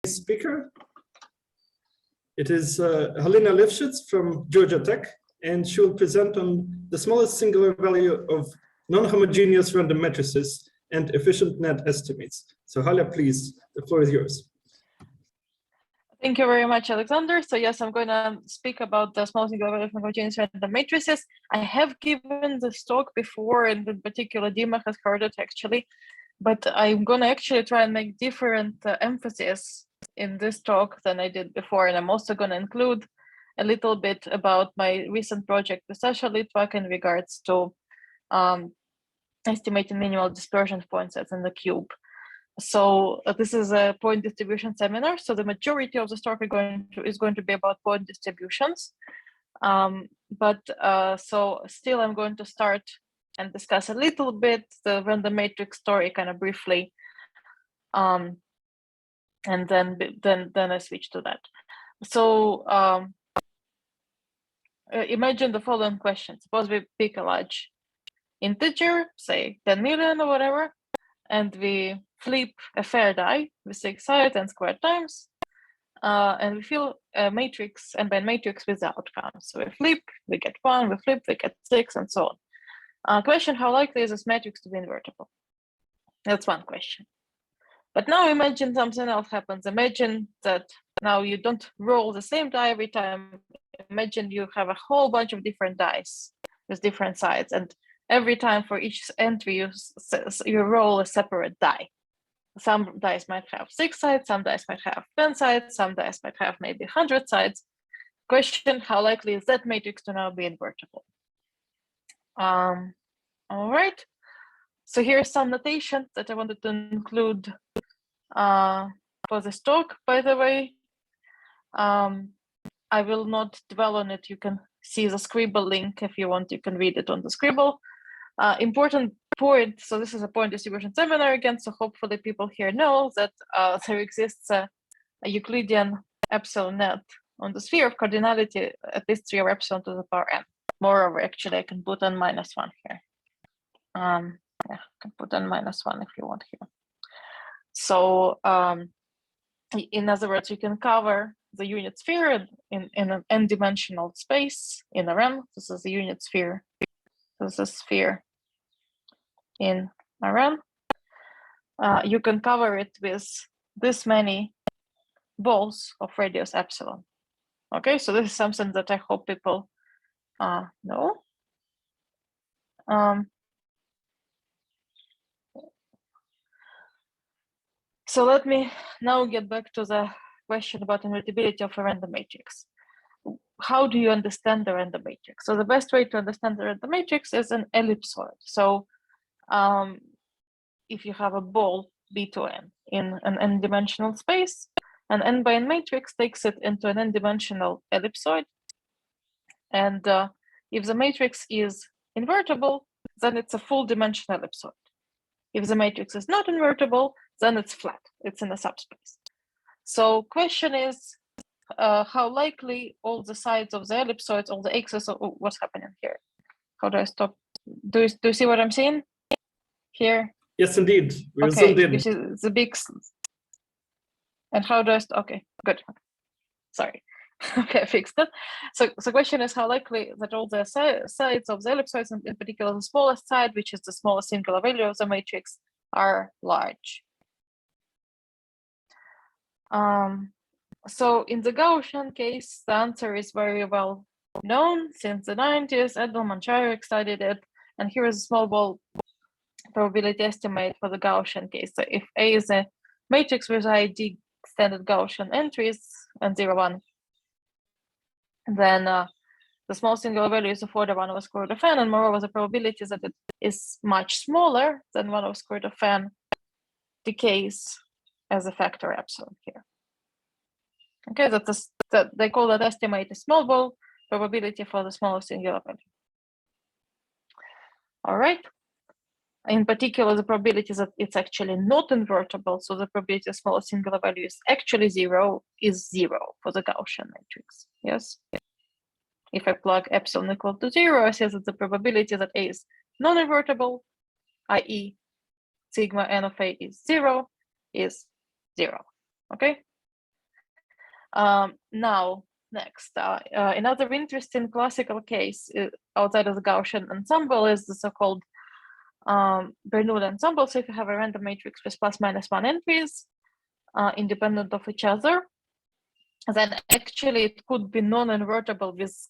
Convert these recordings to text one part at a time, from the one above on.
speaker. It is Galyna Livshyts from Georgia Tech, and she will present on the smallest singular value of non-homogeneous random matrices and efficient net estimates. So Hala, please, the floor is yours. Thank you very much, Alexander. So yes, I'm going to speak about the small singular value of homogeneous random matrices. I have given this talk before, and in particular, Dima has heard it actually, but I'm going to actually try and make different emphasis in this talk than I did before. And I'm also going to include a little bit about my recent project with Sasha Litvak in regards to estimating minimal dispersion point sets in the cube. So this is a point distribution seminar. So the majority of the talk is going to be about point distributions. So still I'm going to start and discuss a little bit the random matrix story kind of briefly. And then I switch to that. So imagine the following question. Suppose we pick a large integer, say 10 million or whatever, and we flip a fair die with 6 sides and squared times, and we fill a matrix, and by matrix with the outcome. So we flip, we get 1, we flip, we get 6, and so on. Question, how likely is this matrix to be invertible? That's one question. But now imagine something else happens. Imagine that now you don't roll the same die every time. Imagine you have a whole bunch of different dice with different sides, and every time for each entry you roll a separate die. Some dice might have 6 sides, some dice might have 10 sides, some dice might have maybe 100 sides. Question, how likely is that matrix to now be invertible? All right, so here's some notation that I wanted to include for this talk, by the way. I will not dwell on it. You can see the Scribble link if you want. You can read it on the Scribble. Important point, so this is a point distribution seminar again, so hopefully people here know that there exists a Euclidean epsilon net on the sphere of cardinality, at least 3 over epsilon to the power n. Moreover, actually, I can put n minus 1 here. Yeah, I can put n minus 1 if you want here. So in other words, you can cover the unit sphere in an n-dimensional space in a Rn. This is the unit sphere. This is a sphere in Rn. You can cover it with this many balls of radius epsilon. Okay, so this is something that I hope people know. So let me now get back to the question about invertibility of a random matrix. How do you understand the random matrix? So the best way to understand the random matrix is an ellipsoid. So if you have a ball B to n in an n-dimensional space, an n by n matrix takes it into an n-dimensional ellipsoid. And if the matrix is invertible, then it's a full dimension ellipsoid. If the matrix is not invertible, then it's flat. It's in a subspace. So question is, how likely all the sides of the ellipsoids, all the axes, what's happening here? How do I stop? Do you see what I'm seeing here? Yes, indeed. We're okay, zoomed in. This is the big. And how do I? Okay, good. Sorry. Okay, I fixed it. So question is, how likely that all the sides of the ellipsoids, in particular the smallest side, which is the smallest singular value of the matrix, are large. So in the Gaussian case, the answer is very well known since the 90s. Edelman studied it, and here is a small ball probability estimate for the Gaussian case. So if A is a matrix with ID standard Gaussian entries and 0, 1, then the small singular value is of order 1 over square root of n, and moreover, the probability that it is much smaller than 1 over square root of n decays as a factor epsilon here. Okay, that they call that estimate a small ball probability for the smallest singular value. All right. In particular, the probability that it's actually not invertible, so the probability the smallest singular value is actually 0 is 0 for the Gaussian matrix. Yes. If I plug epsilon equal to 0, I say that the probability that A is non-invertible, i.e. sigma n of A is 0, is 0. Okay, Now, next, another interesting classical case outside of the Gaussian ensemble is the so-called Bernoulli ensemble. So if you have a random matrix with ±1 entries, independent of each other, then actually it could be non-invertible with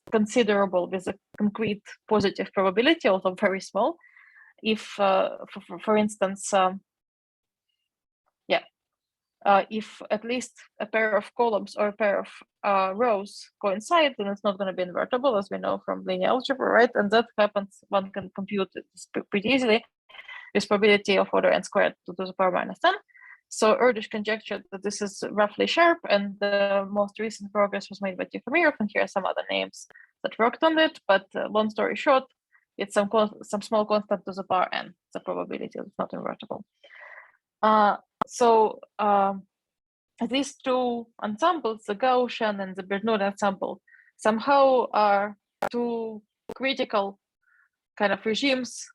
a concrete positive probability, although very small. If, for instance, if at least a pair of columns or a pair of rows coincide, then it's not going to be invertible, as we know from linear algebra, right? And that happens, one can compute it pretty easily with probability of order n squared to the power -10. So Erdős conjectured that this is roughly sharp, and the most recent progress was made by Tikhomirov, and here are some other names that worked on it. But long story short, it's some small constant to the power n, the probability is not invertible. So these two ensembles, the Gaussian and the Bernoulli ensemble, somehow are two critical kind of regimes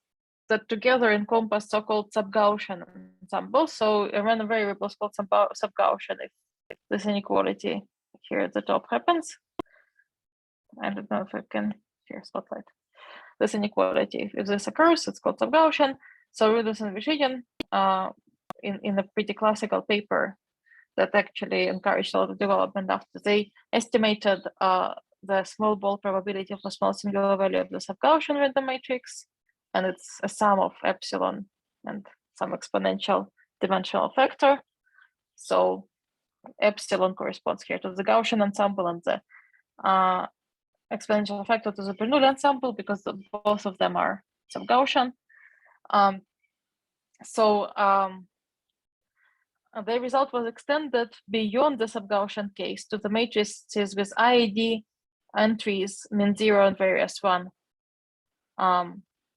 that together encompass so-called sub-Gaussian ensembles. So a random variable is called sub-Gaussian if this inequality here at the top happens. I don't know if I can here spotlight. This inequality, if this occurs, it's called sub-Gaussian. So Rudess and Vyshinin in a pretty classical paper that actually encouraged a lot of development after, they estimated the small ball probability of a small singular value of the sub-Gaussian random matrix, and it's a sum of epsilon and some exponential dimensional factor. So epsilon corresponds here to the Gaussian ensemble, and the exponential factor to the Bernoulli ensemble, because both of them are sub-Gaussian. The result was extended beyond the sub-Gaussian case to the matrices with IID entries min 0 and various 1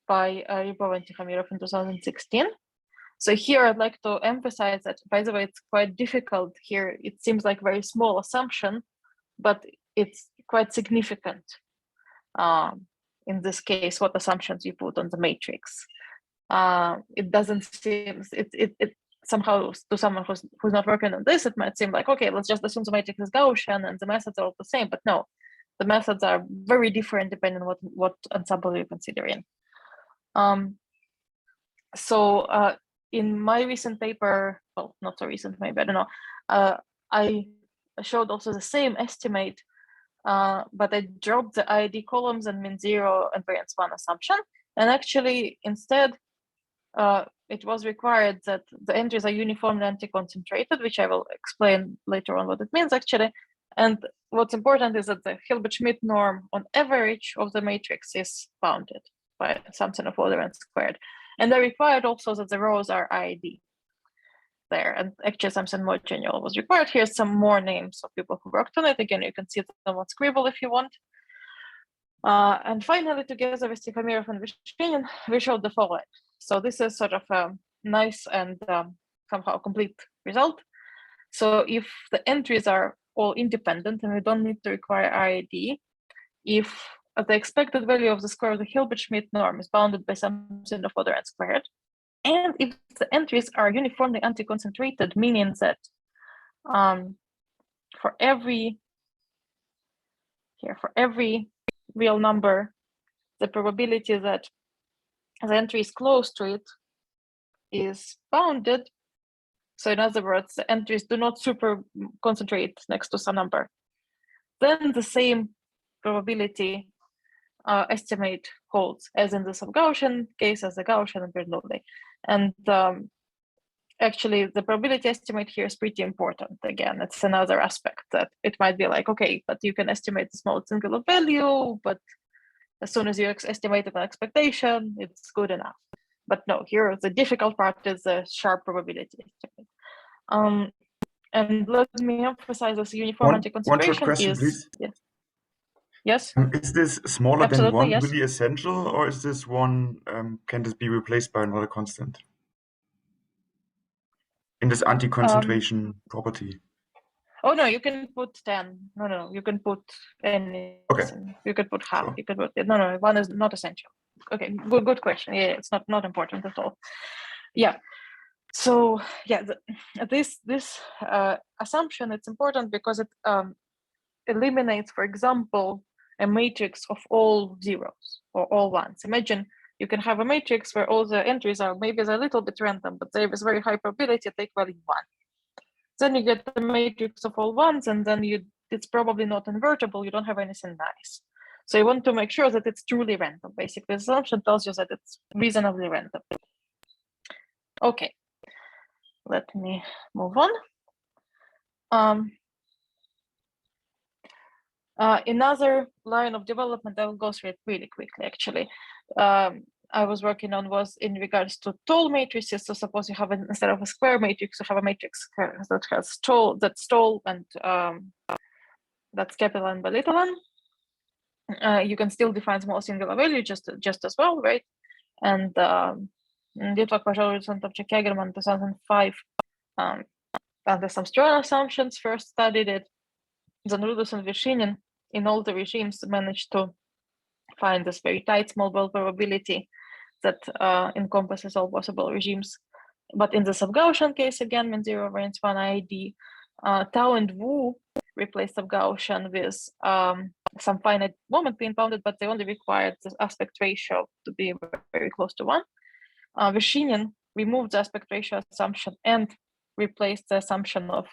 by Rybov and Tikhomirov in 2016. So here I'd like to emphasize that, by the way, it's quite difficult here. It seems like very small assumption, but it's quite significant in this case, what assumptions you put on the matrix. It doesn't seem, it somehow to someone who's not working on this, it might seem like, okay, let's just assume the matrix is Gaussian and the methods are all the same, but no, the methods are very different depending on what ensemble you're considering. In my recent paper, well, not so recent, maybe, I don't know, I showed also the same estimate, but I dropped the IID columns and min 0 and variance 1 assumption, and actually instead, it was required that the entries are uniformly anti-concentrated, which I will explain later on what it means actually. And what's important is that the Hilbert-Schmidt norm on average of the matrix is bounded by something of order n squared. And they required also that the rows are IID there. And actually something more general was required. Here's some more names of people who worked on it. Again, you can see them on Scribble if you want. And finally, together with Tikhomirov and Vyshinin, we showed the following. So this is sort of a nice and somehow complete result. So if the entries are all independent and we don't need to require IID, if the expected value of the square of the Hilbert-Schmidt norm is bounded by something of order n squared, and if the entries are uniformly anti-concentrated, meaning that for every real number, the probability that the entry is close to it is bounded. So in other words, the entries do not super concentrate next to some number. Then the same probability estimate holds as in the sub-Gaussian case as the Gaussian and Bernoulli. And actually the probability estimate here is pretty important. Again, it's another aspect that it might be like, okay, but you can estimate the small singular value, but as soon as you estimate an expectation, it's good enough. But no, here the difficult part is the sharp probability estimate. And let me emphasize this uniform anti-concentration. One short question, please. Yeah. Yes. Is this smaller Absolutely, than 1 yes. really essential, or is this one, can this be replaced by another constant in this anti-concentration property? Oh no, you can put 10. No, you can put any. Okay. You could put half. Sure. You could put no. 1 is not essential. Okay, good question. Yeah, it's not important at all. Yeah. So yeah, this assumption, it's important because it eliminates, for example, a matrix of all zeros or all ones. Imagine you can have a matrix where all the entries are maybe a little bit random, but there is very high probability take value 1. Then you get the matrix of all ones, and then it's probably not invertible. You don't have anything nice. So you want to make sure that it's truly random. Basically, the assumption tells you that it's reasonably random. Okay, let me move on. Another line of development I will go through it really quickly, actually. I was working on was in regards to tall matrices. So suppose you have instead of a square matrix, you have a matrix that has tall and that's capital N by little n. You can still define small singular value just as well, right? And Litvak Pažalsant of Kagerman 2005 under some strong assumptions first studied it. Then Rudus and Vershinin in all the regimes managed to find this very tight small bell probability that encompasses all possible regimes. But in the sub-Gaussian case, again, when 0 variance 1 IID, Tau and Wu replaced sub-Gaussian with some finite moment being bounded, but they only required the aspect ratio to be very close to 1. Vershinin removed the aspect ratio assumption and replaced the assumption of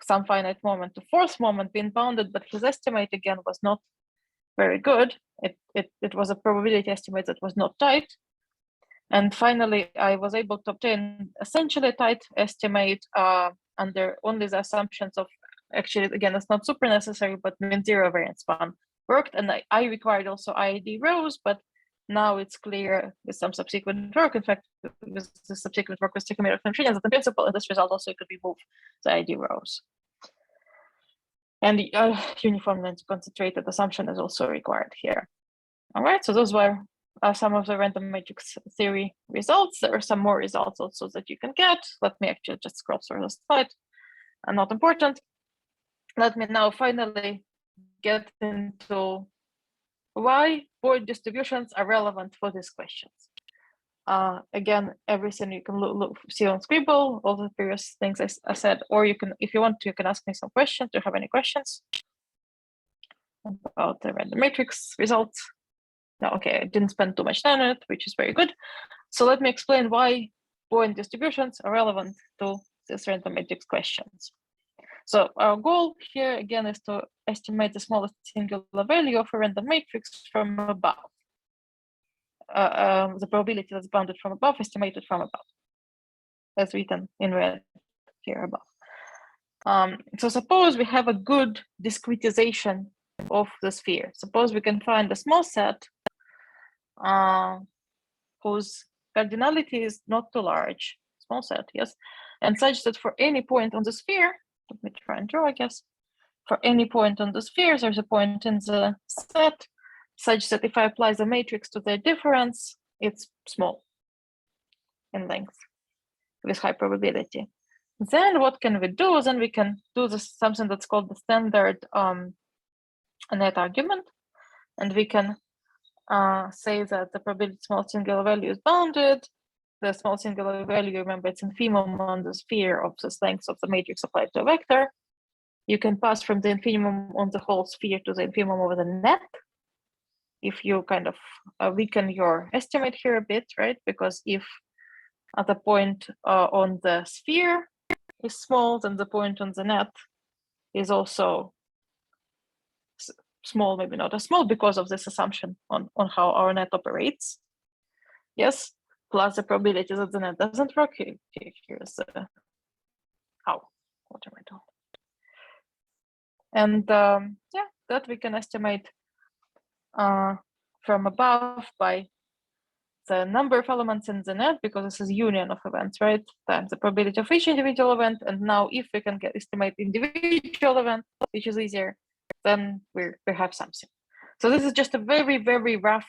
some finite moment to force moment being bounded, but his estimate again was not very good. It was a probability estimate that was not tight. And finally, I was able to obtain essentially a tight estimate under only the assumptions of, actually, again, it's not super necessary, but mean 0 variance 1 worked. And I required also IID rows, but now it's clear with some subsequent work. In fact, with the subsequent work with Tikhomyrov and Vershinin, that in principle, in this result also could remove the IID rows. And uniform and concentrated assumption is also required here. All right, so those were some of the random matrix theory results. There are some more results also that you can get. Let me actually just scroll through the slide. Not important. Let me now finally get into why point distributions are relevant for these questions. Again, everything you can see on Scribble, all the previous things I said, or you can, if you want to, you can ask me some questions. Do you have any questions about the random matrix results? No, okay, I didn't spend too much time on it, which is very good. So let me explain why point distributions are relevant to these random matrix questions. So our goal here again is to estimate the smallest singular value of a random matrix from above. The probability that's bounded from above, estimated from above, as written in red here above. So suppose we have a good discretization of the sphere. Suppose we can find a small set whose cardinality is not too large, small set, yes, and such that for any point on the sphere, let me try and draw, I guess, for any point on the sphere, there's a point in the set such that if I apply the matrix to the difference, it's small in length with high probability. Then what can we do? Then we can do this, something that's called the standard net argument, and we can say that the probability small singular value is bounded. The small singular value, remember, it's infimum on the sphere of this length of the matrix applied to a vector. You can pass from the infimum on the whole sphere to the infimum over the net. If you kind of weaken your estimate here a bit, right? Because if at the point on the sphere is small, then the point on the net is also small, maybe not as small because of this assumption on how our net operates. Yes, plus the probability that the net doesn't work. Here's the what am I doing? And yeah, that we can estimate from above by the number of elements in the net, because this is union of events, right? Times the probability of each individual event. And now if we can estimate individual event, which is easier, then we have something. So this is just a very, very rough,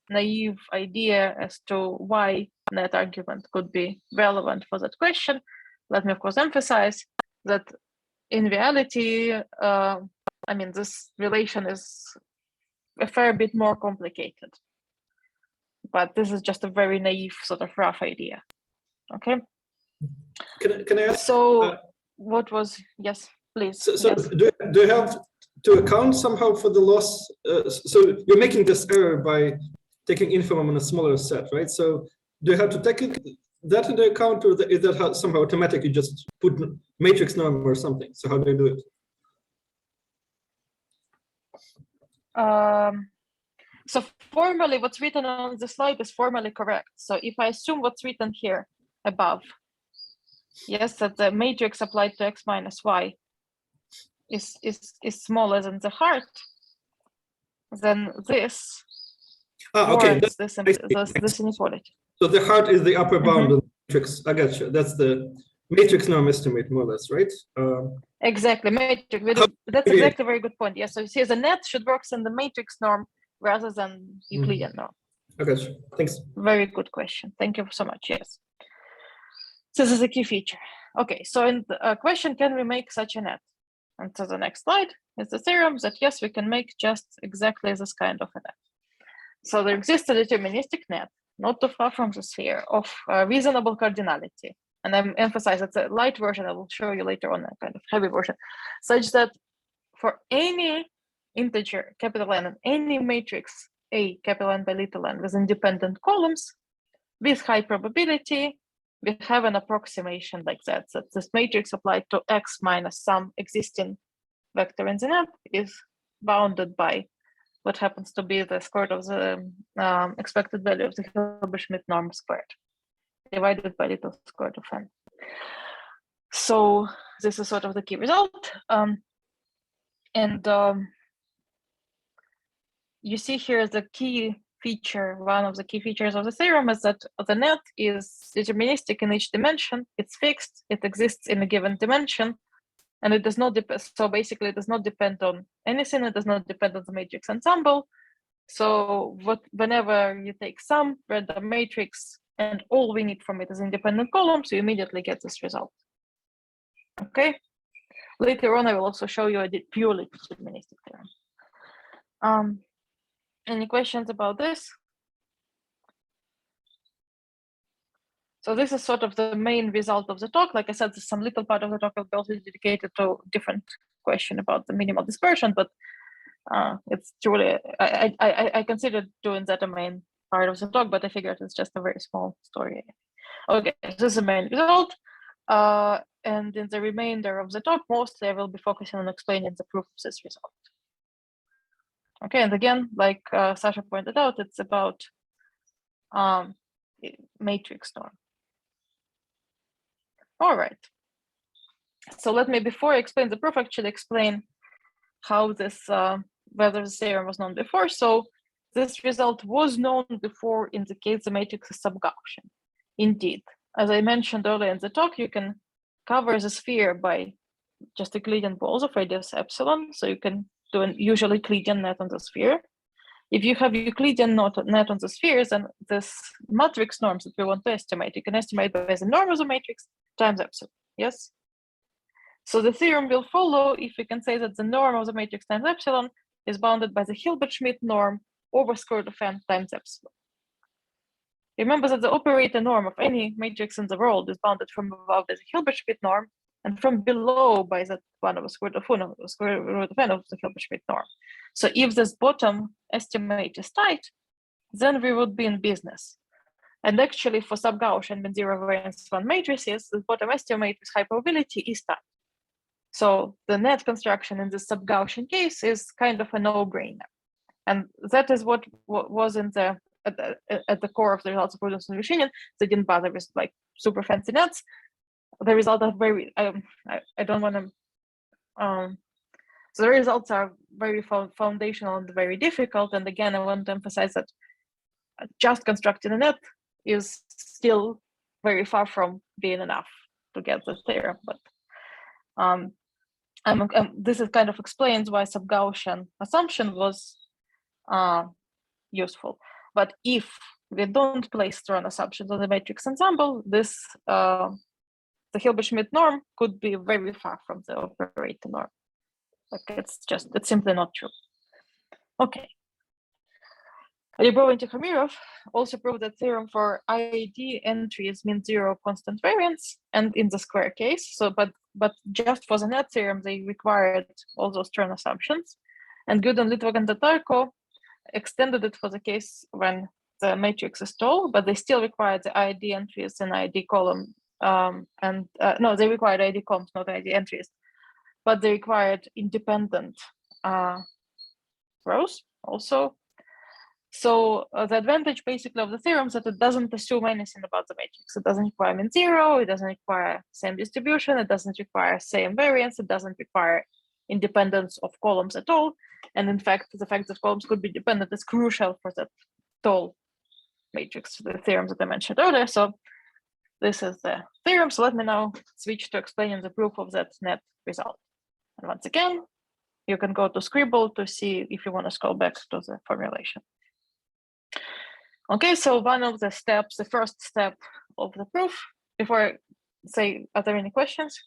naive idea as to why net argument could be relevant for that question. Let me, of course, emphasize that in reality, I mean, this relation is a fair bit more complicated. But this is just a very naive sort of rough idea. Okay. Can I ask? So what was, yes, please. So Yes. do you have to account somehow for the loss? So you're making this error by taking info from a smaller set, right? So do you have to take that into account, or is that somehow automatically just put matrix norm or something? So how do you do it? So formally, what's written on the slide is formally correct. So if I assume what's written here above, yes, that the matrix applied to x minus y is smaller than the heart, then this Okay, warrants this inequality. so the heart is the upper bound of the matrix. I got you. That's the matrix norm estimate, more or less, right? Exactly, matrix. That's exactly a very good point. Yes, so you see, the net should work in the matrix norm rather than Euclidean norm. I got you. Thanks. Very good question. Thank you so much. Yes. So this is a key feature. Okay, so in the question, can we make such a net? And so the next slide is the theorem that yes, we can make just exactly this kind of a net. So there exists a deterministic net, not too far from the sphere, of reasonable cardinality. And I'm emphasizing it's a light version. I will show you later on a kind of heavy version, such that for any integer, capital N, and any matrix A, capital N by little n, with independent columns, with high probability, we have an approximation like that this matrix applied to x minus some existing vector in the net is bounded by what happens to be the square root of the expected value of the Hilbert-Schmidt norm squared, divided by little square root of n. So this is sort of the key result. You see here the key feature, one of the key features of the theorem is that the net is deterministic in each dimension. It's fixed, it exists in a given dimension, and it does not depend. So basically, it does not depend on anything. It does not depend on the matrix ensemble. So whenever you take some random matrix and all we need from it is independent columns, you immediately get this result. Okay. Later on, I will also show you a purely deterministic theorem. Any questions about this? So this is sort of the main result of the talk. Like I said, some little part of the talk will be also dedicated to different question about the minimal dispersion, but it's truly, I considered doing that a main part of the talk, but I figured it's just a very small story. Okay, so this is the main result. And in the remainder of the talk, mostly I will be focusing on explaining the proof of this result. Okay, and again, like Sasha pointed out, it's about matrix norm. All right. So let me, before I explain the proof, actually explain how this, whether the theorem was known before. So this result was known before indicates the matrix is sub-Gaussian. Indeed, as I mentioned earlier in the talk, you can cover the sphere by just Euclidean balls of radius epsilon. So you can do an usual Euclidean net on the sphere. If you have Euclidean net on the spheres, then this matrix norms that we want to estimate, you can estimate by the norm of the matrix times epsilon, yes? So the theorem will follow if we can say that the norm of the matrix times epsilon is bounded by the Hilbert-Schmidt norm over square root of n times epsilon. Remember that the operator norm of any matrix in the world is bounded from above by the Hilbert-Schmidt norm and from below by that one over square root of n of the Hilbert-Schmidt norm. So if this bottom estimate is tight, then we would be in business. And actually for sub-Gaussian and zero variance one matrices, the bottom estimate with high probability is tight. So the net construction in the sub-Gaussian case is kind of a no-brainer. And that is what was in the at the core of the results of Prudence and Lushinian. They didn't bother with like super fancy nets. The results are very, I don't want to, so the results are very foundational and very difficult. And again, I want to emphasize that just constructing a net is still very far from being enough to get the theorem. But this is kind of explains why sub-Gaussian assumption was useful. But if we don't place strong assumptions on the matrix ensemble, this the Hilbert-Schmidt norm could be very far from the operator norm. Like it's simply not true. Okay. Rybov and Tikhomirov also proved that theorem for ID entries mean zero constant variance, and in the square case. So, but just for the net theorem, they required all those turn assumptions. And Gudon, Litvak, and Tatarko extended it for the case when the matrix is tall, but they still required the ID entries and ID column. No, they required ID columns, not ID entries, but they required independent rows also. So the advantage basically of the theorem is that it doesn't assume anything about the matrix. It doesn't require mean zero, it doesn't require same distribution, it doesn't require same variance, it doesn't require independence of columns at all. And in fact, the fact that columns could be dependent is crucial for that tall matrix, the theorem that I mentioned earlier. So this is the theorem. So let me now switch to explaining the proof of that net result. And once again, you can go to Scribble to see if you want to scroll back to the formulation. Okay, so one of the steps, the first step of the proof, before I say, are there any questions?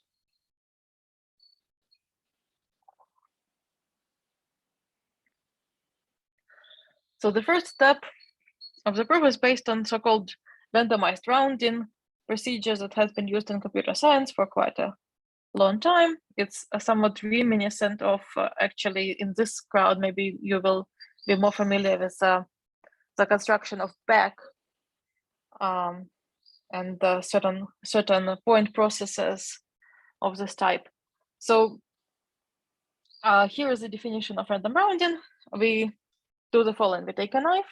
So the first step of the proof is based on so-called randomized rounding procedures that has been used in computer science for quite a long time. It's somewhat reminiscent of actually in this crowd, maybe you will be more familiar with the construction of back and certain point processes of this type. So here is the definition of random rounding. We do the following: we take a knife,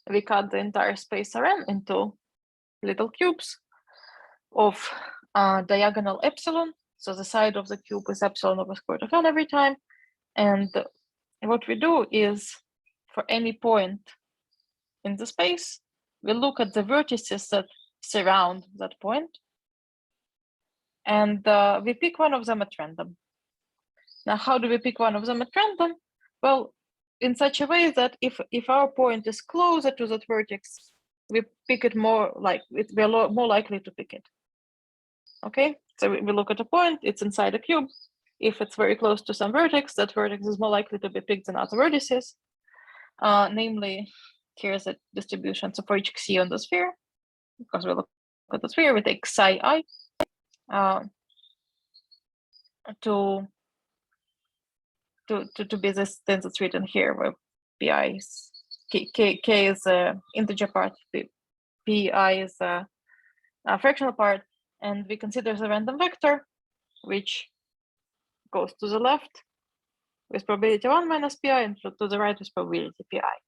we cut the entire space Rn into little cubes of diagonal epsilon. So the side of the cube is epsilon over square root of n every time. And what we do is, for any point in the space, we look at the vertices that surround that point, and we pick one of them at random. Now, how do we pick one of them at random? Well, in such a way that if our point is closer to that vertex, we pick it more like we're more likely to pick it. Okay, so we look at a point, it's inside a cube. If it's very close to some vertex, that vertex is more likely to be picked than other vertices. Namely, here's a distribution. So for each xi on the sphere, because we look at the sphere, we take psi I to be this thing that's written here, where pi is k is the integer part, pi is the fractional part, and we consider the random vector, which goes to the left with probability 1 minus pi, and to the right with probability pi.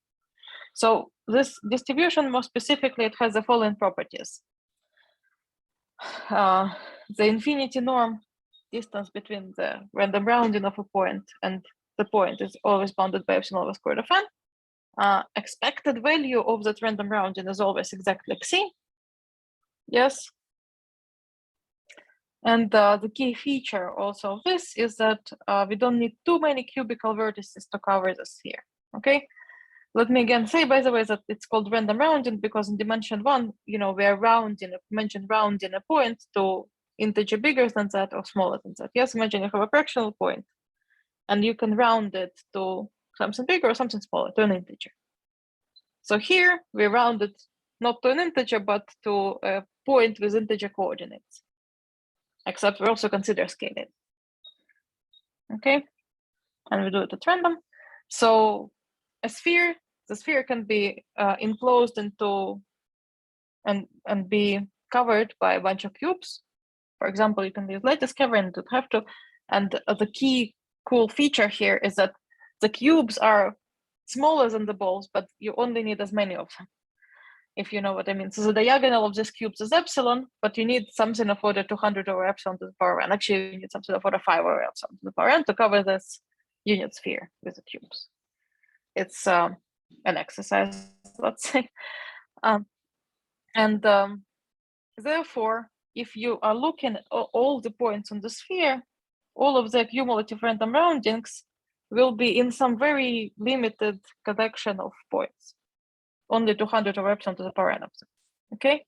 So this distribution, more specifically, it has the following properties. The infinity norm distance between the random rounding of a point and the point is always bounded by epsilon over square root of n. Expected value of that random rounding is always exactly xi. Yes. And the key feature also of this is that we don't need too many cubical vertices to cover the sphere. Okay. Let me again say, by the way, that it's called random rounding because in dimension 1, we are rounding a point to integer bigger than that or smaller than that. Yes, imagine you have a fractional point and you can round it to something bigger or something smaller, to an integer. So here we round it not to an integer, but to a point with integer coordinates, except we also consider scaling. Okay, and we do it at random. So a sphere, the sphere can be enclosed into and be covered by a bunch of cubes. For example, you can use lattice cover and don't have to. And the key cool feature here is that the cubes are smaller than the balls, but you only need as many of them, if you know what I mean. So the diagonal of these cubes is epsilon, but you need something of order 200 over epsilon to the power n. Actually, you need something of order 5 over epsilon to the power n to cover this unit sphere with the cubes. It's an exercise, let's say. Therefore, if you are looking at all the points on the sphere, all of the cumulative random roundings will be in some very limited collection of points, only 200 over epsilon to the power n of them. Okay.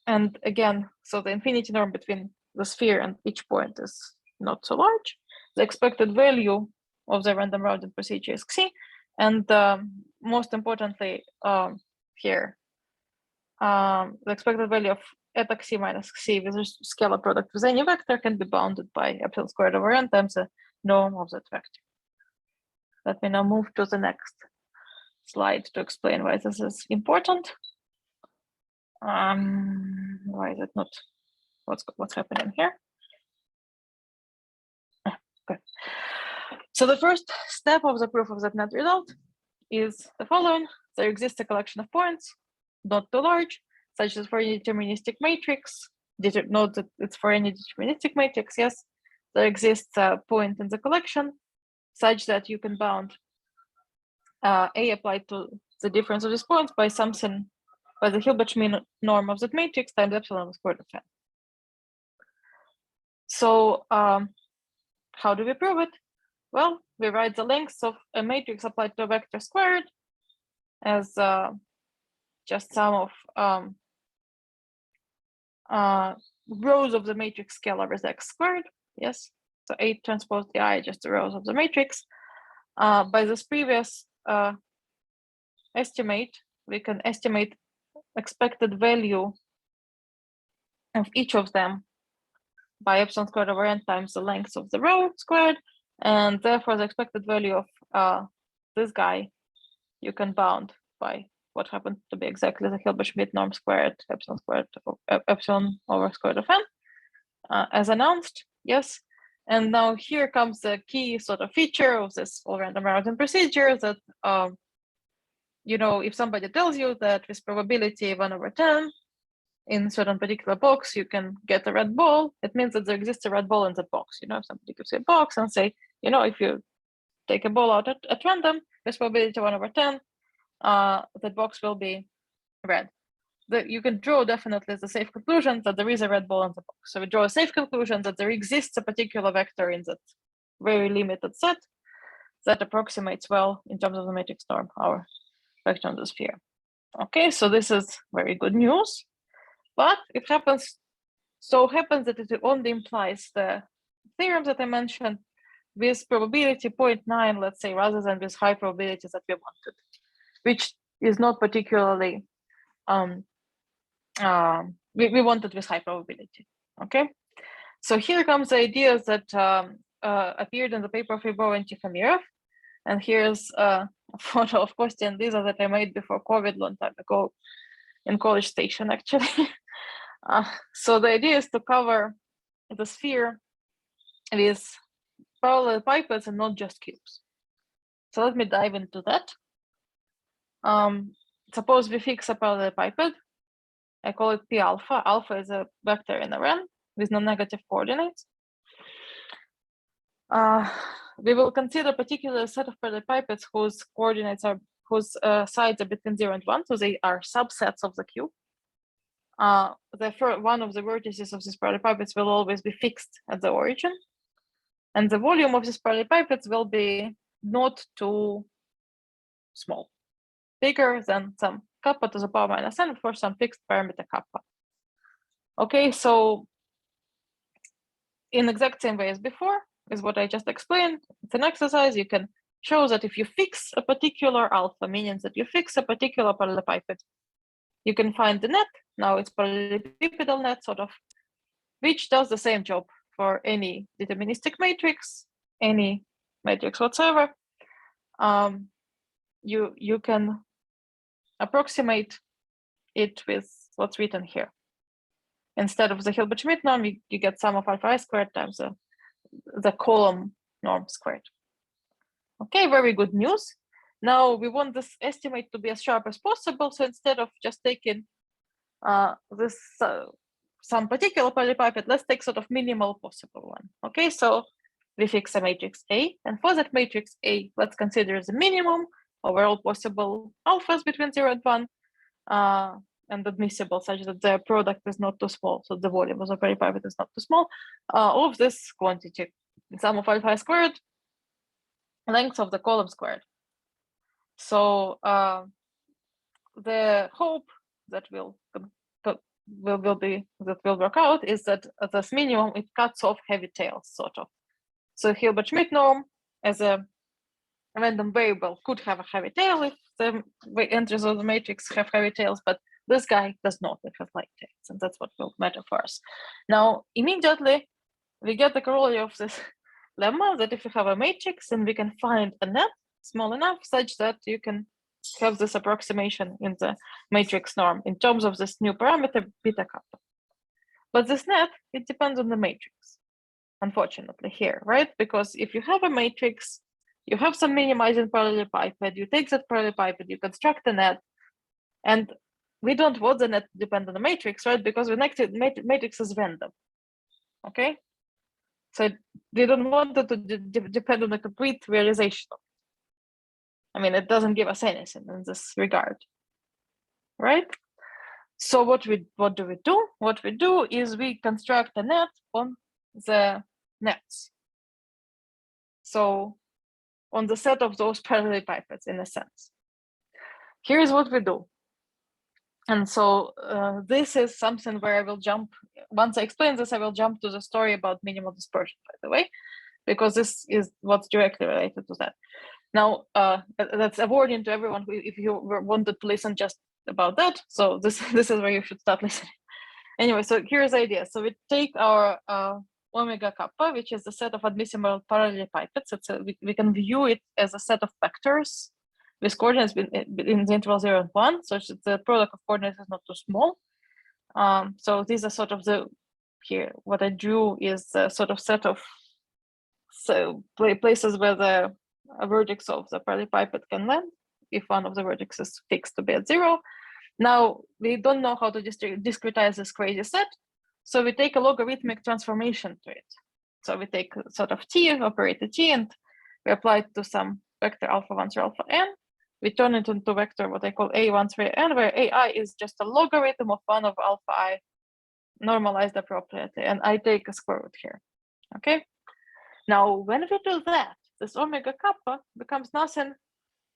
And again, so the infinity norm between the sphere and each point is not so large. The expected value of the random rounding procedure is xi, and most importantly, here, the expected value of eta c minus c with a scalar product with any vector can be bounded by epsilon squared over n times the norm of that vector. Let me now move to the next slide to explain why this is important. Why is it not? What's happening here? Okay. So the first step of the proof of that net result is the following. There exists a collection of points, not too large, such as for any deterministic matrix. Note that it's for any deterministic matrix, yes. There exists a point in the collection such that you can bound A applied to the difference of these points by something, by the Hilbert-Schmidt norm of that matrix times epsilon squared of n. So how do we prove it? Well, we write the lengths of a matrix applied to a vector squared as just sum of rows of the matrix scalar with x squared. Yes, so A transpose the I, just the rows of the matrix. By this previous estimate, we can estimate expected value of each of them by epsilon squared over n times the length of the row squared, and therefore the expected value of this guy you can bound by what happens to be exactly the Hilbert-Schmidt norm squared epsilon over squared of n, as announced. Yes, and now here comes the key sort of feature of this all random routing procedure that you know, if somebody tells you that with probability 1 over 10 in certain particular box you can get a red ball, it means that there exists a red ball in the box. You know, if somebody gives you a box and say, you know, if you take a ball out at random with probability 1 over 10, the box will be red. You can draw definitely the safe conclusion that there is a red ball in the box. So we draw a safe conclusion that there exists a particular vector in that very limited set that approximates well in terms of the matrix norm our vector on the sphere. Okay, so this is very good news, but it happens that it only implies the theorem that I mentioned with probability 0.9, let's say, rather than with high probability that we wanted, which is not particularly we wanted with high probability. Okay, so here comes the ideas that appeared in the paper of Rybov and Tikhomirov, and here's a photo of Kostya and Lisa that I made before COVID long time ago in College Station, actually. So the idea is to cover the sphere with parallelepipeds and not just cubes. So let me dive into that. Suppose we fix a parallelepiped. I call it P alpha. Alpha is a vector in Rn with non-negative coordinates. We will consider a particular set of parallelepipeds whose coordinates are, whose sides are between 0 and 1, so they are subsets of the cube. Therefore, one of the vertices of these parallelepipeds will always be fixed at the origin, and the volume of these parallelepipeds will be not too small, bigger than some kappa to the power minus n for some fixed parameter kappa. Okay, so in exact same way as before, is what I just explained. It's an exercise. You can show that if you fix a particular alpha, meaning that you fix a particular parallelepiped, you can find the net. Now it's parallelepipedal net, sort of, which does the same job for any deterministic matrix, any matrix whatsoever. You can approximate it with what's written here. Instead of the Hilbert-Schmidt norm, you get sum of alpha I squared times the column norm squared. Okay, very good news. Now we want this estimate to be as sharp as possible. So instead of just taking this some particular parallelepiped, let's take sort of minimal possible one. Okay, so we fix a matrix A, and for that matrix A, let's consider the minimum over all possible alphas between 0 and 1, and admissible such that the product is not too small, so the volume of the parallelepiped is not too small, of this quantity, sum of alpha squared, length of the column squared. So the hope that will work out is that this minimum, it cuts off heavy tails, sort of. So Hilbert-Schmidt norm as a random variable could have a heavy tail if the entries of the matrix have heavy tails, but this guy does not have light tails, and that's what will matter for us. Now, immediately, we get the corollary of this lemma that if you have a matrix, then we can find a net small enough such that you can have this approximation in the matrix norm in terms of this new parameter beta kappa. But this net, it depends on the matrix, unfortunately here, right? Because if you have a matrix, you have some minimizing parallelepiped, you take that parallelepiped, you construct a net, and we don't want the net to depend on the matrix, right? Because the matrix is random, okay? So we don't want it to depend on the complete realization of it. I mean, it doesn't give us anything in this regard, right? So what do we do? What we do is we construct a net on the nets. So on the set of those parallelepipeds, in a sense. Here's what we do. And so this is something where I will jump, once I explain this, I will jump to the story about minimal dispersion, by the way, because this is what's directly related to that. Now, that's a warning to everyone who, if you wanted to listen just about that, so this is where you should start listening. Anyway, so here's the idea. So we take our omega kappa, which is the set of admissible parallelepipeds. We can view it as a set of vectors with coordinates in the interval 0 and 1, such that the product of coordinates is not too small. So these are sort of here, what I drew is a sort of set of places where the vertex of the parallelepiped can land, if one of the vertices is fixed to be at 0. Now, we don't know how to discretize this crazy set, so we take a logarithmic transformation to it. So we take sort of t, operator t, and we apply it to some vector alpha 1 through alpha n. We turn it into vector what I call a1 through n, where ai is just a logarithm of 1 of alpha I normalized appropriately, and I take a square root here, okay? Now, when we do that, this omega kappa becomes nothing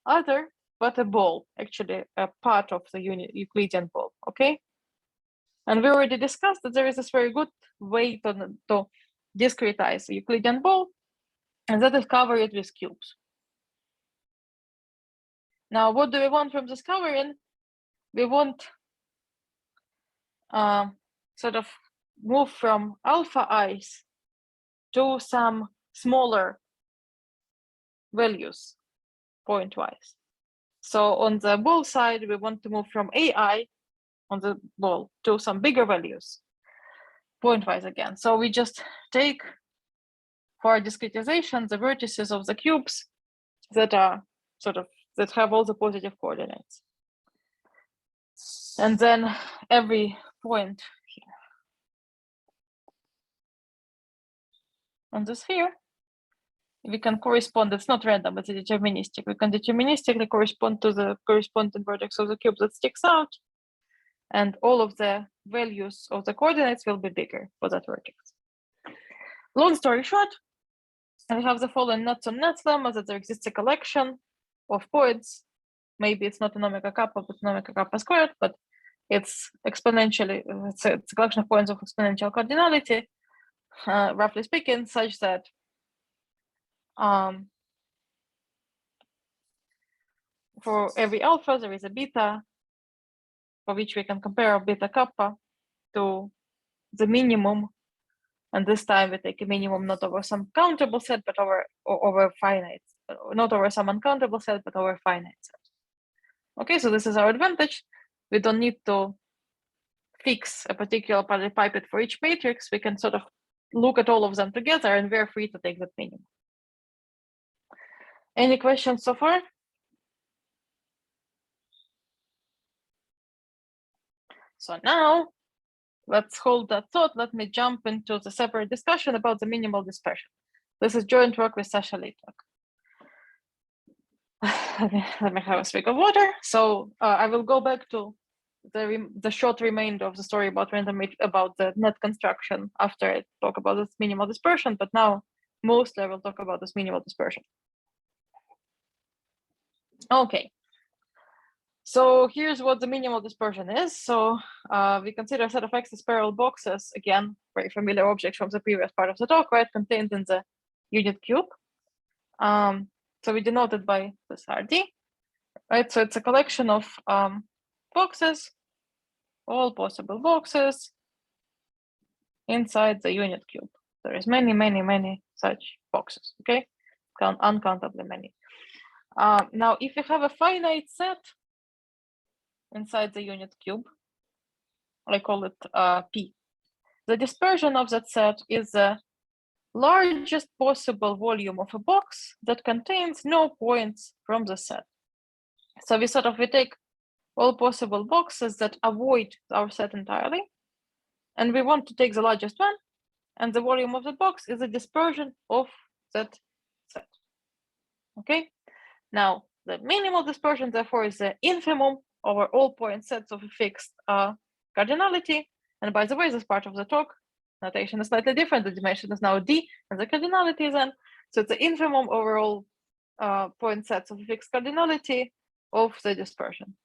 other but a ball, actually a part of the Euclidean ball, okay? And we already discussed that there is this very good way to discretize the Euclidean ball, and that is cover it with cubes. Now, what do we want from this covering? We want sort of move from alpha i's to some smaller values point-wise. So on the ball side, we want to move from ai on the ball to some bigger values point-wise again. So we just take, for our discretization, the vertices of the cubes that are that have all the positive coordinates. And then every point here on the sphere, we can correspond, it's not random, it's deterministic. We can deterministically correspond to the corresponding vertex of the cube that sticks out, and all of the values of the coordinates will be bigger for that vertex. Long story short, we have the following nets on nets lemma, that there exists a collection of points. Maybe it's not an omega kappa, but an omega kappa squared, but it's exponentially, it's a collection of points of exponential cardinality, roughly speaking, such that for every alpha, there is a beta, for which we can compare our beta kappa to the minimum. And this time we take a minimum not over some countable set, but over finite, not over some uncountable set, but over finite set. Okay, so this is our advantage. We don't need to fix a particular parallelepiped for each matrix. We can sort of look at all of them together, and we're free to take that minimum. Any questions so far? So now let's hold that thought. Let me jump into the separate discussion about the minimal dispersion. This is joint work with Sasha Litvak. Let me have a swig of water. So I will go back to the short remainder of the story about about the net construction after I talk about this minimal dispersion, but now mostly I will talk about this minimal dispersion. Okay. So here's what the minimal dispersion is. So we consider a set of x spiral boxes, again, very familiar object from the previous part of the talk, right, contained in the unit cube. So we denote it by this RD. right? So it's a collection of boxes, all possible boxes inside the unit cube. There is many such boxes, okay? Uncountably many. Now, if you have a finite set inside the unit cube, I call it P. The dispersion of that set is the largest possible volume of a box that contains no points from the set. So we take all possible boxes that avoid our set entirely, and we want to take the largest one, and the volume of the box is the dispersion of that set. Okay. Now, the minimal dispersion, therefore, is the infimum over all point sets of a fixed cardinality. And by the way, this part of the talk, notation is slightly different. The dimension is now D, and the cardinality is N. So it's the infimum over all point sets of a fixed cardinality of the dispersion.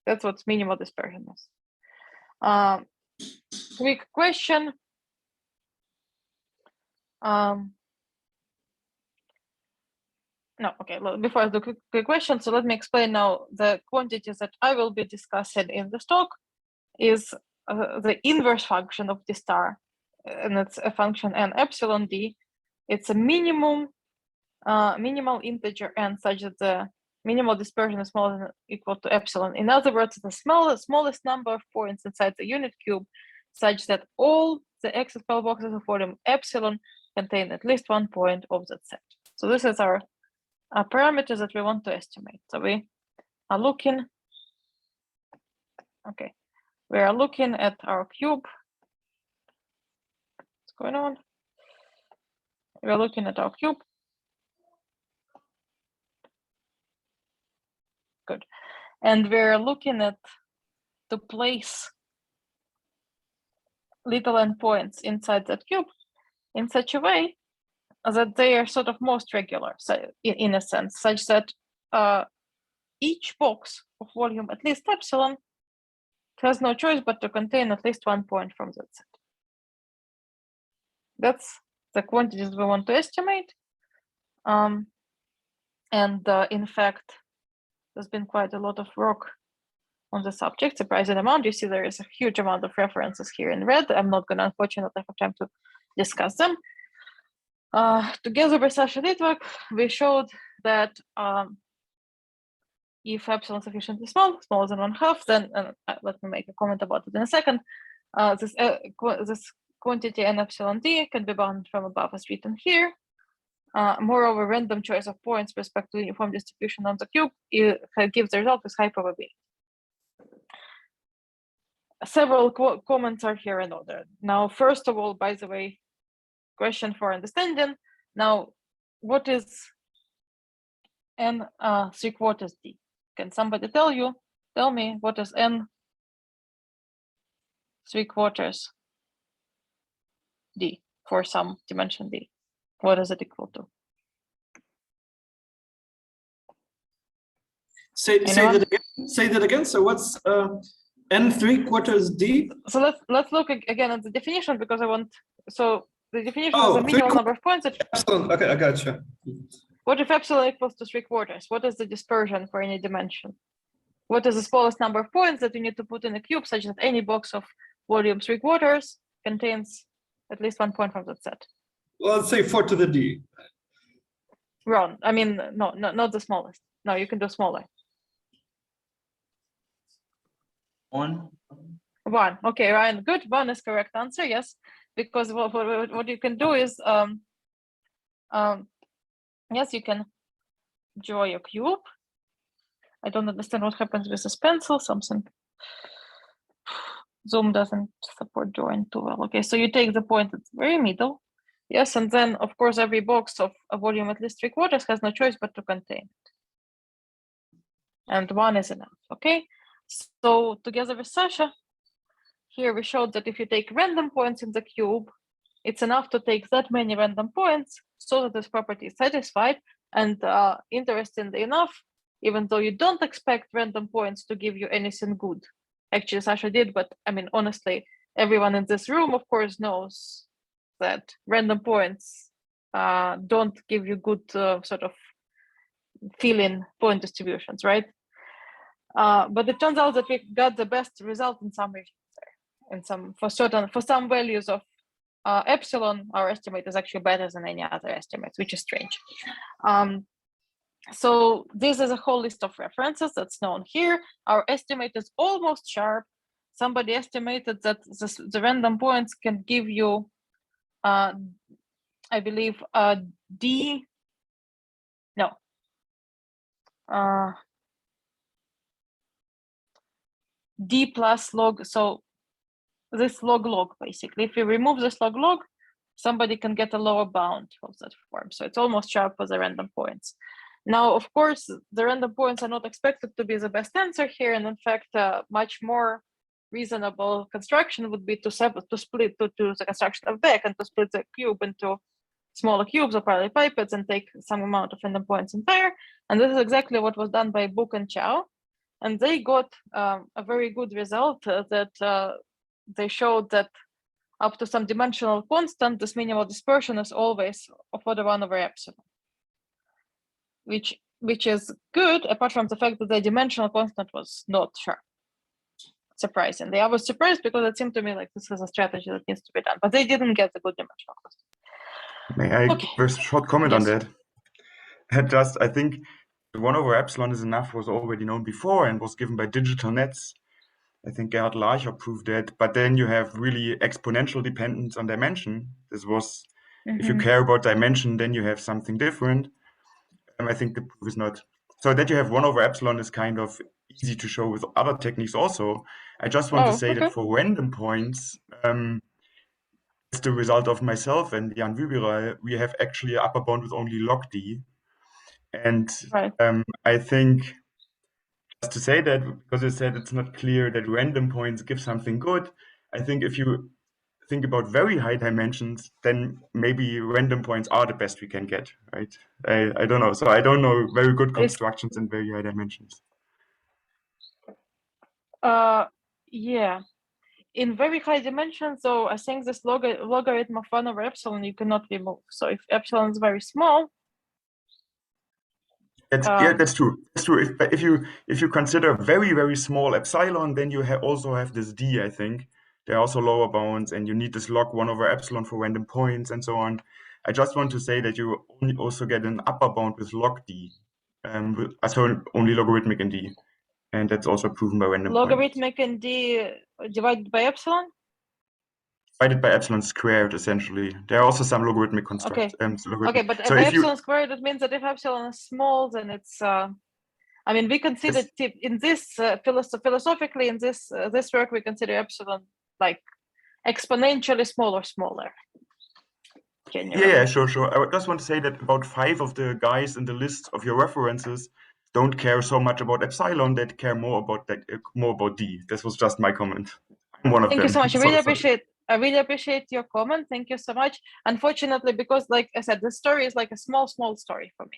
That's what minimal dispersion is. Quick question. No, okay, before I do quick question, so let me explain now the quantities that I will be discussing in this talk is the inverse function of d star, and it's a function n epsilon d. It's a minimal integer n such that the minimal dispersion is smaller than or equal to epsilon. In other words, the smallest number of points inside the unit cube such that all the XSPL boxes of volume epsilon contain at least one point of that set. So this is our parameters that we want to estimate. So we are looking, okay, we are looking at our cube. What's going on? We are looking at our cube. Good. And we're looking at to place little n points inside that cube in such a way that they are sort of most regular, so in a sense, such that each box of volume at least epsilon has no choice but to contain at least one point from that set. That's the quantities we want to estimate. In fact, there's been quite a lot of work on the subject, surprising amount. You see there is a huge amount of references here in red. I'm not going to, unfortunately, have time to discuss them. Together with Sasha Litvak, we showed that if epsilon is sufficiently small, smaller than 1/2, then let me make a comment about it in a second. This quantity n epsilon d can be bounded from above as written here. Moreover, random choice of points with respect to uniform distribution on the cube gives the result with high probability. Several comments are here in order. Now, first of all, by the way, question for understanding. Now, what is n 3/4 d? Can somebody tell me what is n 3/4 d for some dimension d? What is it equal to? Say that again. So what's n 3/4 d? So let's look again at the definition, because I want, so the definition is Oh, the minimal number of points that epsilon. Okay, I gotcha. what if epsilon equals to 3/4? What is the dispersion for any dimension? What is the smallest number of points that you need to put in a cube such that any box of volume 3/4 contains at least one point from that set? Well, let's say 4 to the d. Wrong. I mean, no, not the smallest. No, you can do smaller. 1. 1. Okay, Ryan, good. 1 is correct answer. Yes, because what you can do is, yes, you can draw your cube. I don't understand what happens with this pencil. Something. Zoom doesn't support drawing too well. Okay, so you take the point at the very middle. Yes, and then of course every box of a volume at least 3/4 has no choice but to contain it. And 1 is enough. Okay, so together with Sasha, here we showed that if you take random points in the cube, it's enough to take that many random points so that this property is satisfied. And interestingly enough, even though you don't expect random points to give you anything good, actually Sasha did, but I mean, honestly, everyone in this room, of course, knows that random points don't give you good sort of fill in point distributions, right? But it turns out that we got the best result in some regions there. For some values of epsilon, our estimate is actually better than any other estimates, which is strange. So this is a whole list of references that's known here. Our estimate is almost sharp. Somebody estimated that the random points can give you, I believe, D. No. D plus log. So this log basically. If you remove this log, somebody can get a lower bound of that form. So it's almost sharp for the random points. Now, of course, the random points are not expected to be the best answer here, and in fact, much more reasonable construction would be to split to the construction of Beck and to split the cube into smaller cubes or parallelepipeds and take some amount of random points in there. And this is exactly what was done by Book and Chow, and they got a very good result that they showed that up to some dimensional constant, this minimal dispersion is always of order 1 over epsilon. Which is good, apart from the fact that the dimensional constant was not sharp. Surprisingly, I was surprised because it seemed to me like this is a strategy that needs to be done, but they didn't get the good dimensional constant. May I give a short comment on that? I think the 1 over epsilon is enough was already known before and was given by digital nets. I think Gerhard Larcher proved that, but then you have really exponential dependence on dimension. This was, if you care about dimension, then you have something different. I think the proof is not. So that you have 1 over epsilon is kind of easy to show with other techniques also. I just want to say that for random points, it's the result of myself and Jan Wüberer, we have actually an upper bound with only log D. And I think, just to say that, because you said it's not clear that random points give something good, I think if you think about very high dimensions, then maybe random points are the best we can get, right? I don't know. So I don't know very good constructions in very high dimensions. Yeah. In very high dimensions, so I think this logarithm of 1 over epsilon you cannot remove. So if epsilon is very small, yeah, that's true. That's true. If you consider very, very small epsilon, then you also have this D, I think. There are also lower bounds, and you need this log 1 over epsilon for random points and so on. I just want to say that you also get an upper bound with log D, so only logarithmic in D. And that's also proven by random logarithmic in D divided by epsilon? Divided by epsilon squared, essentially. There are also some logarithmic constructs. Okay, but so by epsilon squared, it means that if epsilon is small, then it's, I mean, we consider in this, philosophically, in this work, we consider epsilon like exponentially smaller. Yeah, sure. I just want to say that about 5 of the guys in the list of your references don't care so much about epsilon, they care more about D. This was just my comment. I'm one of them. Thank you so much. I really appreciate your comment. Thank you so much. Unfortunately, because like I said, this story is like a small story for me.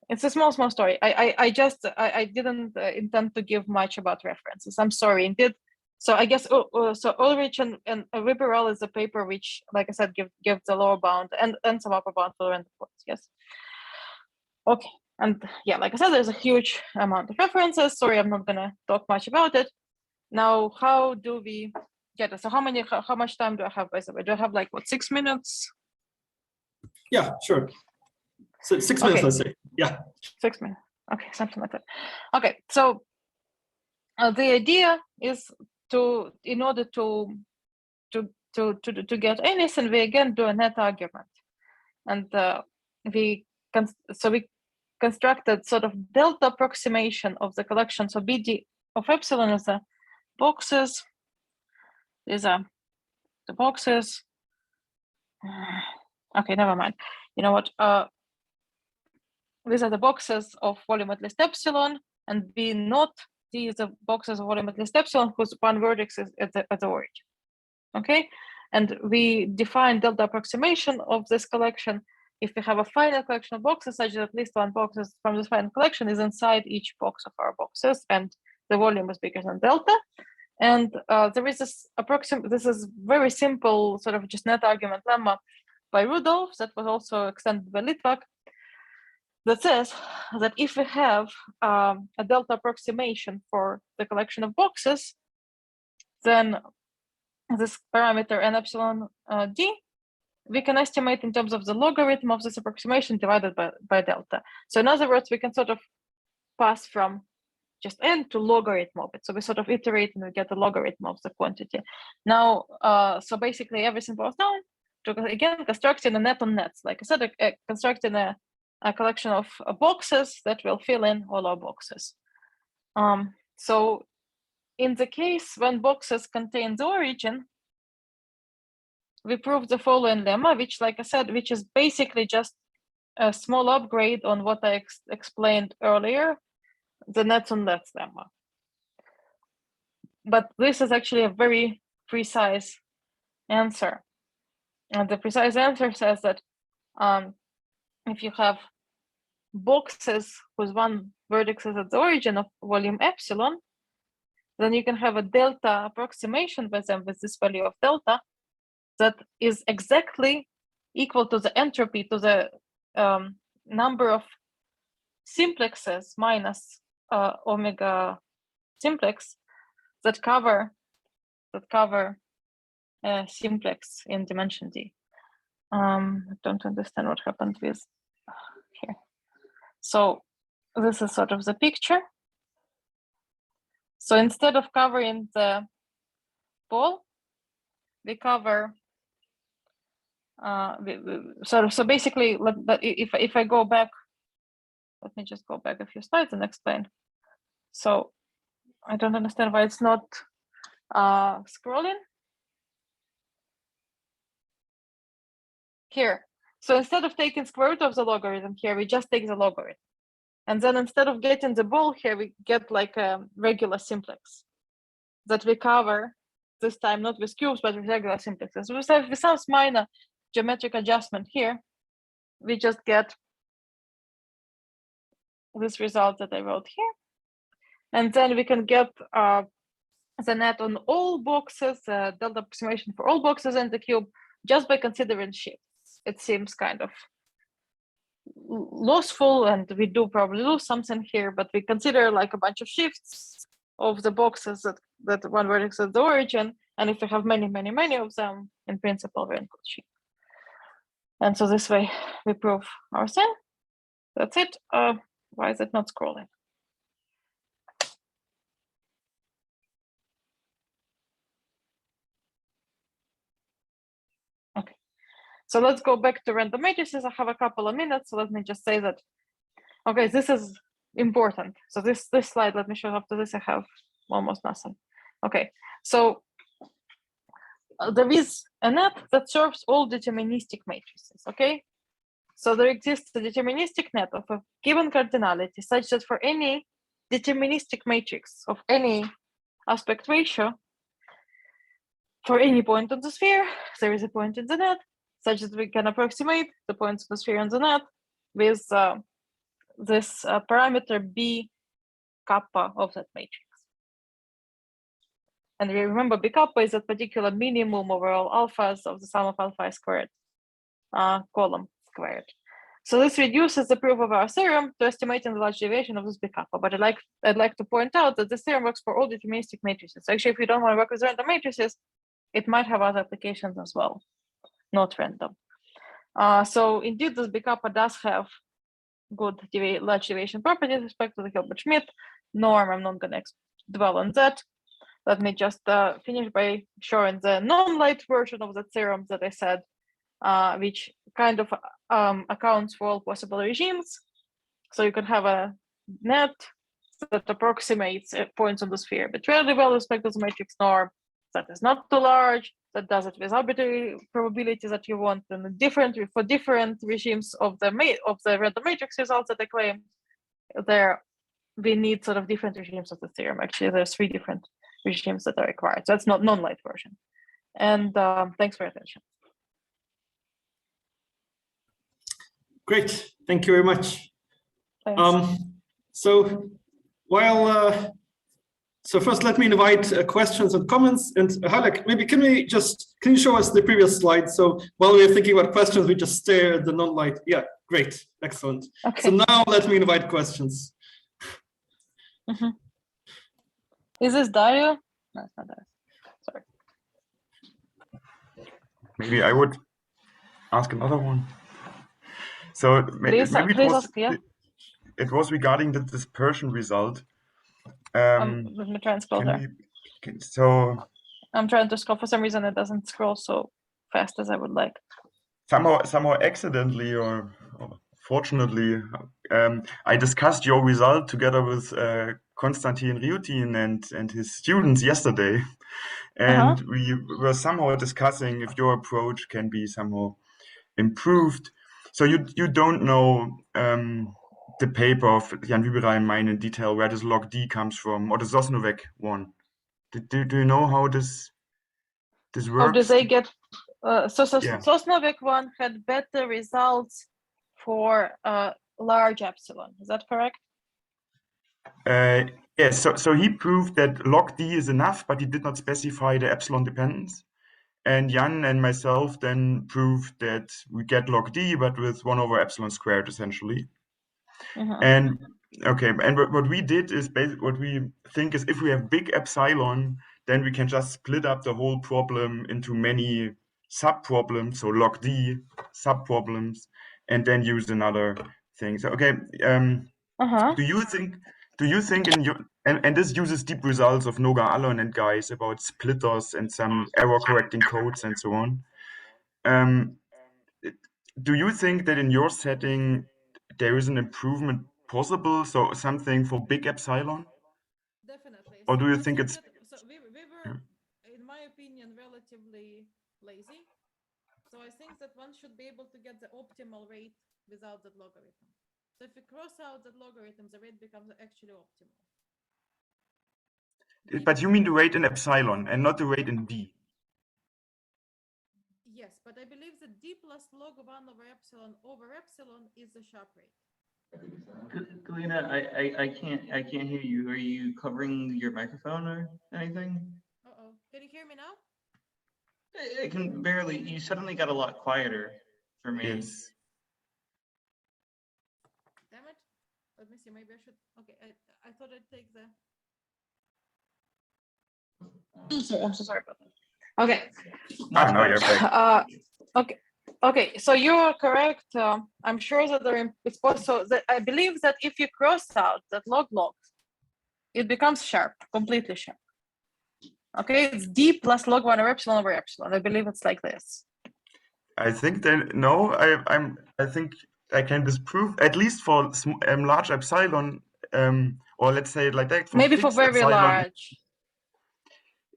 It's a small story. I didn't intend to give much about references. I'm sorry, indeed. So I guess so Ulrich and Wüberer is a paper which, like I said, give the lower bound and some upper bound for random points. Yes. Okay. And yeah, like I said, there's a huge amount of references. Sorry, I'm not gonna talk much about it. Now, how do we get it? So how much time do I have, by the way? Do I have like, what, 6 minutes? Yeah, sure. So 6 minutes, let's say. Yeah. 6 minutes. Okay, something like that. Okay, so the idea is in order to get anything, we again do a net argument. And we constructed sort of delta approximation of the collection. So BD of epsilon is the boxes. These are the boxes. Okay, never mind. You know what? These are the boxes of volume at least epsilon, and B naught. These are boxes of volume at least epsilon whose one vertex is at the origin. Okay, and we define delta approximation of this collection if we have a finite collection of boxes such that at least one box from this finite collection is inside each box of our boxes, and the volume is bigger than delta. And there is this this is very simple sort of just net argument lemma by Rudolph that was also extended by Litvak. that says that if we have a delta approximation for the collection of boxes, then this parameter n epsilon d, we can estimate in terms of the logarithm of this approximation divided by delta. So in other words, we can sort of pass from just n to logarithm of it. So we sort of iterate and we get the logarithm of the quantity. Now, so basically everything boils down to, again, constructing a net on nets. Like I said, constructing a collection of boxes that will fill in all our boxes. So in the case when boxes contain the origin, we prove the following lemma, which, like I said, which is basically just a small upgrade on what I explained earlier, the nets on nets lemma. But this is actually a very precise answer. And the precise answer says that if you have boxes whose one vertex is at the origin of volume epsilon, then you can have a delta approximation with them with this value of delta that is exactly equal to the entropy, to the number of simplexes minus omega simplex that cover simplex in dimension d. I don't understand what happened with here. So this is sort of the picture. So instead of covering the ball, we cover so basically, if I go back, let me just go back a few slides and explain. So I don't understand why it's not scrolling here. So instead of taking square root of the logarithm here, we just take the logarithm. And then instead of getting the ball here, we get like a regular simplex that we cover this time, not with cubes, but with regular simplexes. With some minor geometric adjustment here, we just get this result that I wrote here. And then we can get the net on all boxes, delta approximation for all boxes in the cube, just by considering shifts. It seems kind of lossful, and we do probably lose something here, but we consider like a bunch of shifts of the boxes that one vertex at the origin, and if we have many of them, in principle, we're in good shape. And so this way we prove our thing. That's it. Why is it not scrolling? Okay, so let's go back to random matrices. I have a couple of minutes, so let me just say that, okay, this is important. So this slide, let me show after this, I have almost nothing. Okay, so there is a net that serves all deterministic matrices, okay? So there exists a deterministic net of a given cardinality such that for any deterministic matrix of any aspect ratio, for any point on the sphere, there is a point in the net such that we can approximate the points of the sphere on the net with this parameter b kappa of that matrix. And we remember b kappa is that particular minimum over all alphas of the sum of alpha squared column squared. So this reduces the proof of our theorem to estimating the large deviation of this b kappa. But I'd like to point out that this theorem works for all deterministic matrices. Actually, if you don't want to work with random matrices, it might have other applications as well, not random. So indeed, this b kappa does have good large deviation properties with respect to the Hilbert-Schmidt norm. I'm not going to dwell on that. Let me just finish by showing the non-lite version of the theorem that I said, which kind of accounts for all possible regimes. So you can have a net that approximates points on the sphere, but fairly well with respect to the matrix norm that is not too large, that does it with arbitrary probabilities that you want, and for different regimes of the random matrix results that I claim, there we need sort of different regimes of the theorem. Actually, there's 3 different regimes that are required. So that's not non-lite version. And thanks for your attention. Great, thank you very much. Thanks. So while So first, let me invite questions and comments. And Halek, maybe can you show us the previous slide? So while we're thinking about questions, we just stare at the non-lite. Yeah, great, excellent. Okay. So now let me invite questions. Is this Dario? No, it's not Dario. Sorry. Maybe I would ask another one. So Please maybe ask, yeah. it was regarding the dispersion result. Let me try and scroll there. So I'm trying to scroll. For some reason, it doesn't scroll so fast as I would like. somehow accidentally or fortunately, I discussed your result together with Konstantin Ryutin and his students yesterday, and we were somehow discussing if your approach can be somehow improved. So you don't know the paper of Jan Wieberei and mine in detail where this log D comes from, or the Sosnovec one. Do you know how this works? How do they get? Yeah. Sosnovec one had better results for large epsilon. Is that correct? Yes. So he proved that log D is enough, but he did not specify the epsilon dependence. And Jan and myself then proved that we get log D, but with 1 over epsilon squared, essentially. And okay, and what we did is what we think is if we have big epsilon, then we can just split up the whole problem into many sub-problems, so log D sub-problems, and then use another thing. So okay, do you think in your and this uses deep results of Noga Alon and guys about splitters and some error correcting codes and so on. Do you think that in your setting there is an improvement possible? So something for big epsilon? Definitely. Or do you I think it's we were, in my opinion, relatively lazy. So I think that one should be able to get the optimal rate without that logarithm. So if you cross out that logarithm, the rate becomes actually optimal. But you mean the rate in epsilon and not the rate in D? Yes, but I believe that D plus log 1 over epsilon is the sharp rate. Galyna, I can't hear you. Are you covering your microphone or anything? Uh-oh. Can you hear me now? I can barely. You suddenly got a lot quieter for me. Yes. Damn it. Let me see. Maybe I should. Okay. I thought I'd take the. I'm so sorry about that. Okay. No, you're back. Okay. So you are correct. I'm sure that it's possible. That I believe that if you cross out that log, it becomes sharp, completely sharp. Okay, it's D plus log 1 over epsilon. I believe it's like this. I think that no, I think I can disprove at least for large epsilon, or let's say it like that. For Maybe for fixed very epsilon, large.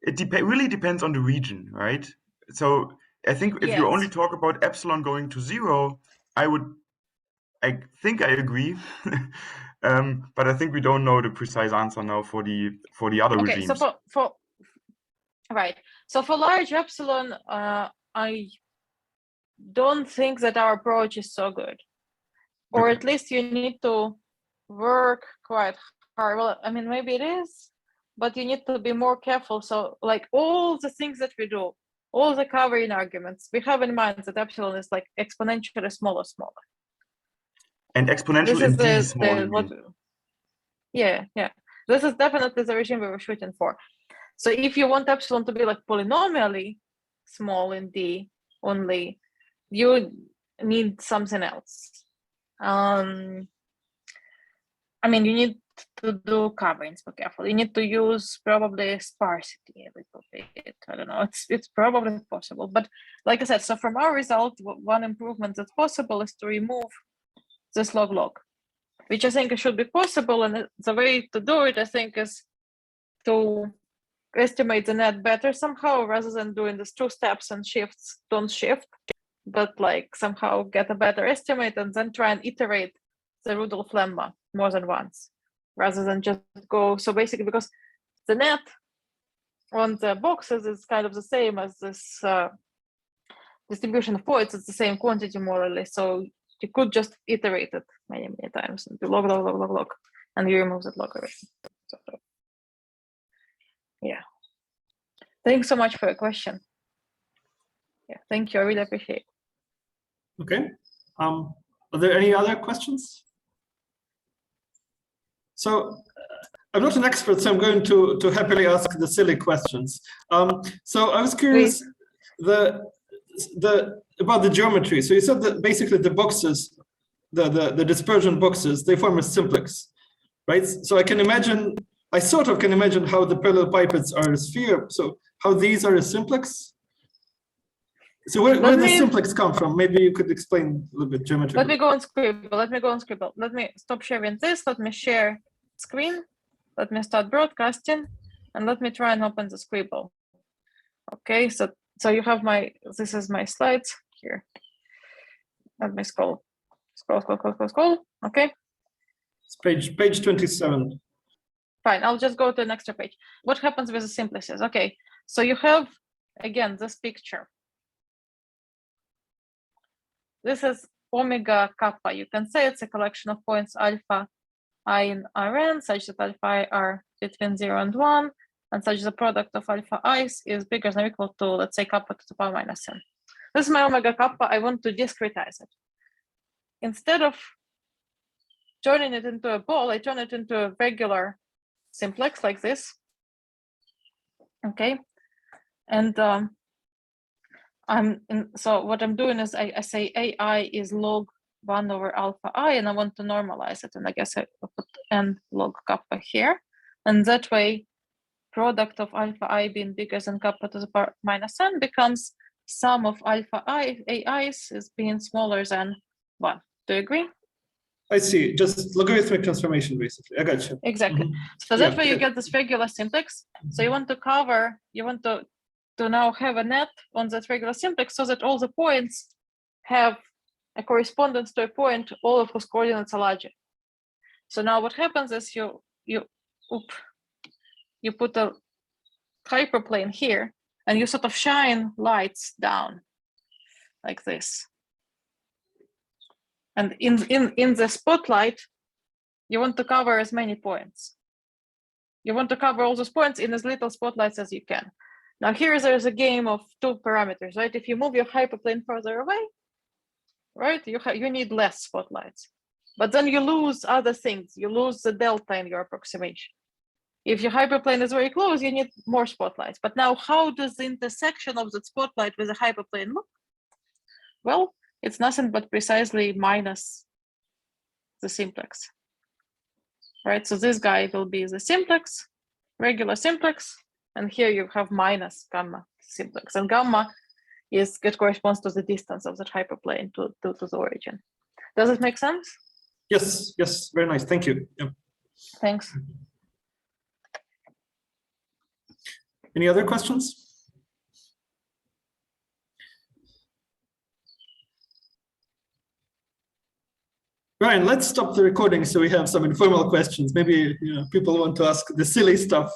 It really depends on the region, right? So I think if you only talk about epsilon going to 0, I think I agree, but I think we don't know the precise answer now for the other regimes. Okay, so So for large epsilon, I don't think that our approach is so good, or at least you need to work quite hard. Well, I mean, maybe it is, but you need to be more careful. So like all the things that we do, all the covering arguments, we have in mind that epsilon is like exponentially smaller. And exponential in D small. Yeah. This is definitely the regime we were shooting for. So if you want epsilon to be like polynomially small in D only, you need something else. I mean, you need to do coverings, be careful. You need to use probably sparsity a little bit. I don't know. It's probably possible. But like I said, so from our result, one improvement that's possible is to remove this log, which I think should be possible. And the way to do it, I think, is to estimate the net better somehow, rather than doing these 2 steps and shifts don't shift, but like somehow get a better estimate and then try and iterate the Rudolph lemma more than once, rather than just go. So basically, because the net on the boxes is kind of the same as this distribution of points, it's the same quantity more or less. So you could just iterate it many times and do log, and you remove that logarithm. Yeah. Thanks so much for your question. Yeah, thank you. I really appreciate it. Okay. Are there any other questions? So I'm not an expert, so I'm going to happily ask the silly questions. So I was curious about the geometry. So you said that basically the boxes, the dispersion boxes, they form a simplex, right? So I sort of can imagine how the parallelepipeds are a sphere. So how these are a simplex? So where does simplex come from? Maybe you could explain a little bit geometry. Let me go on Scribble. Let me stop sharing this. Let me share screen. Let me start broadcasting, and let me try and open the Scribble. Okay, so you have this is my slides here. Let me scroll. Okay. It's page 27. Fine, I'll just go to the next page. What happens with the simplexes? Okay, so you have, again, this picture. This is omega kappa. You can say it's a collection of points alpha I in Rn, such that alpha I are between 0 and 1, and such the product of alpha i's is bigger than or equal to, let's say, kappa to the power minus n. This is my omega kappa. I want to discretize it. Instead of turning it into a ball, I turn it into a regular simplex like this. Okay, and so what I'm doing is I say AI is log 1 over alpha I, and I want to normalize it, and I guess I put n log kappa here, and that way product of alpha I being bigger than kappa to the power minus n becomes sum of alpha AI's is being smaller than 1. Do you agree? I see, just logarithmic transformation, basically. I got you. Exactly. So that way you get this regular simplex. So you want to now have a net on that regular simplex so that all the points have a correspondence to a point, all of whose coordinates are larger. So now what happens is you put a hyperplane here, and you sort of shine lights down like this. And in the spotlight, you want to cover as many points. You want to cover all those points in as little spotlights as you can. Now here there's a game of 2 parameters, right? If you move your hyperplane further away, right, you need less spotlights. But then you lose other things. You lose the delta in your approximation. If your hyperplane is very close, you need more spotlights. But now how does the intersection of the spotlight with the hyperplane look? Well, it's nothing but precisely minus the simplex, right? So this guy will be the simplex, regular simplex, and here you have minus gamma simplex, and gamma it corresponds to the distance of that hyperplane to the origin. Does it make sense? Yes, very nice. Thank you. Yeah. Thanks. Any other questions? Ryan, let's stop the recording so we have some informal questions. Maybe people want to ask the silly stuff.